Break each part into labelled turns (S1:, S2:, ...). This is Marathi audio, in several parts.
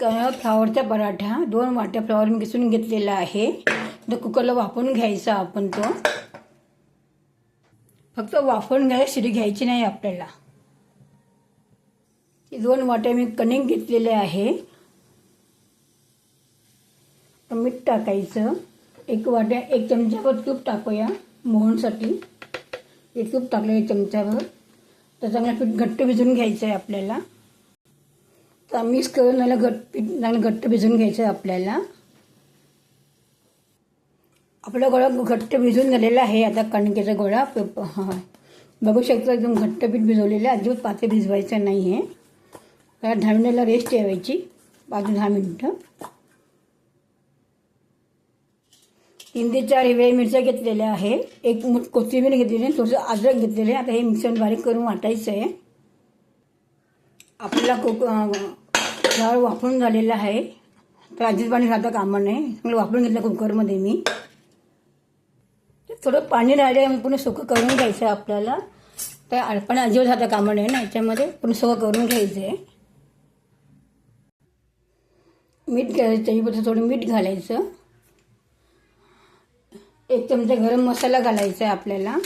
S1: फ्लॉवरचा पराठा 2 वाट्या फ्लॉवर मी किसून घेतलेला आहे. तर कुकरला वाफवून घ्यायचा आपण तो. फक्त वाफवून घ्यायला, शिरी घ्यायची नाही आपल्याला. 2 वाट्या मी कणिक घेतलेले आहे. मीठ टाकायचं. 1 चमचाभर तूप टाकूया मोहनसाठी. हे तूप टाकलं 1 चमचाभर. तर चांगलं पीठ घट्ट भिजवून घ्यायचं आहे आपल्याला. तर मिक्स करून चांगलं घट्ट भिजवून घ्यायचं आहे आपल्याला. आपला गोळा घट्ट भिजून झालेला आहे. आता कणकेचा गोळा बघू शकता एकदम घट्ट पीठ भिजवलेलं आहे. अजिबात पातळ भिजवायचं नाही आहे. त्याला 10 मिनिटाला रेस्ट ठेवायची. 5-10 मिनिटं. 3 ते 4 हिरव्या मिरच्या घेतलेल्या आहे. 1 मूठ कोथिंबीर घेतलेली आहे. थोडंसं अद्रक घेतलेलं आहे. आता हे मिक्सर बारीक करून वाटायचं आहे. आपल्याला फ्लॉवर वाफवून झालेला आहे. तर आधीच पाणी घालता कामा नाही. चांगलं वाफवून घेतलं कुकरमध्ये मी. थोडं पाणी राहिलं पुन्हा सुकं करून घ्यायचं आहे आपल्याला. तर पण अजिबात घालता कामा नाही ना याच्यामध्ये. पुन्हा सुकं करून घ्यायचं आहे. मीठ घालायचं. त्याच्यामध्ये थोडं मीठ घालायचं. 1 चमचा गरम मसाला घालायचा आहे आपल्याला.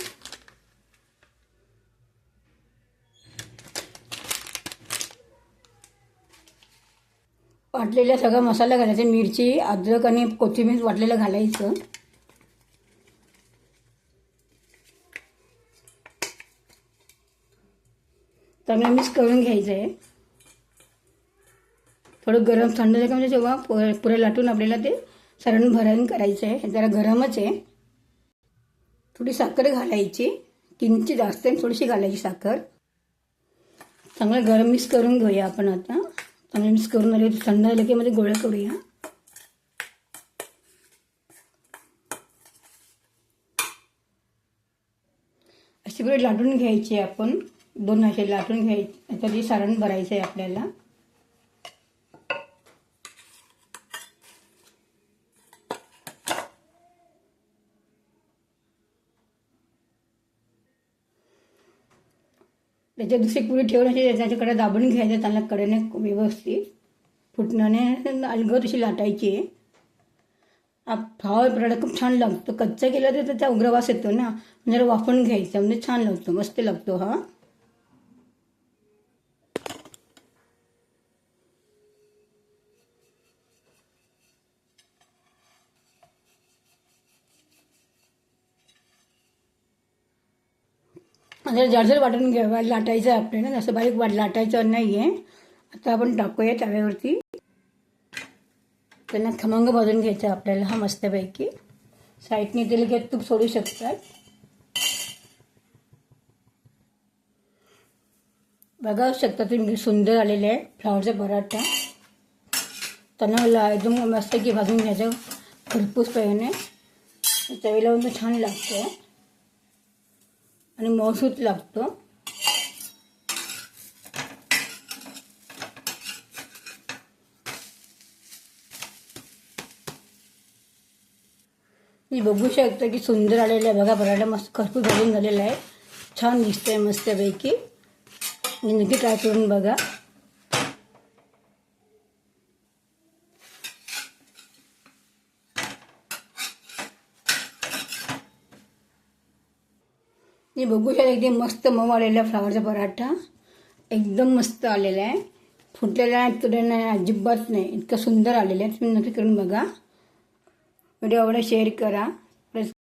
S1: वाटलेला सगळा मसाला घालायचा. मिरची, अद्रक आणि कोथिंबीर वाटलेलं घालायचं. चांगलं मिक्स करून घ्यायचं आहे. थोडं गरम थंड झालं म्हणजे जेव्हा पुरे लाटून आपल्याला ते भरण करायचं आहे. जरा गरमच आहे. थोडी साखर घालायची. किंचित जास्त थोडीशी घालायची साखर. चांगलं गरम मिक्स करून घेऊया आपण आता. चांगलं मिक्स करून आले थंड झालं की मध्ये गोळा करूया. अशी पुढे लाटून घ्यायची आपण. 2 असे लाटून घ्यायचे. तरी सारण भरायचं आहे आपल्याला. त्याच्या दुसरी पुरी ठेवून अशी त्याच्याकडे दाबून घ्यायचं. त्यांना कडेने व्यवस्थित फुटण्याने अलगद अशी लाटायची. फ्लॉवर पराठा खूप छान लागतो. कच्चा केला तर त्याचा उग्रवास येतो ना. जरा वाफवून घ्यायचा म्हणजे छान लागतो. मस्त लागतो हा. आता जाडसर वाटून घ्यावा. लाटायचं आहे आपल्याला. असं बारीक लाटायचं नाही आहे. आता आपण टाकूया तव्यावरती. त्यांना खमंग भाजून घ्यायचं आपल्याला हा मस्तपैकी. साईडने तेल घेत तूप सोडू शकतात. बघा शकता तुम्ही सुंदर आलेले आहे फ्लॉवरचा पराठा. त्यांना एकदम मस्त की भाजून घ्यायचं खरपूस पहिले. चवीला पण छान लागतं आणि मऊसूत लागतो. मी बघू शकता की सुंदर आलेलं आहे. बघा पराठा मस्त खरपूस भाजून झालेला आहे. छान दिसतंय मस्तपैकी. नक्की ट्राय करून बघा. मी बघू शकता एकदम मस्त मऊ आलेला फ्लॉवरचा पराठा. एकदम मस्त आलेला आहे. फुटलेला आहे तुला नाही अजिबात नाही. इतकं सुंदर आलेलं आहे. तुम्ही नक्की करून बघा. व्हिडिओ आवडला शेअर करा.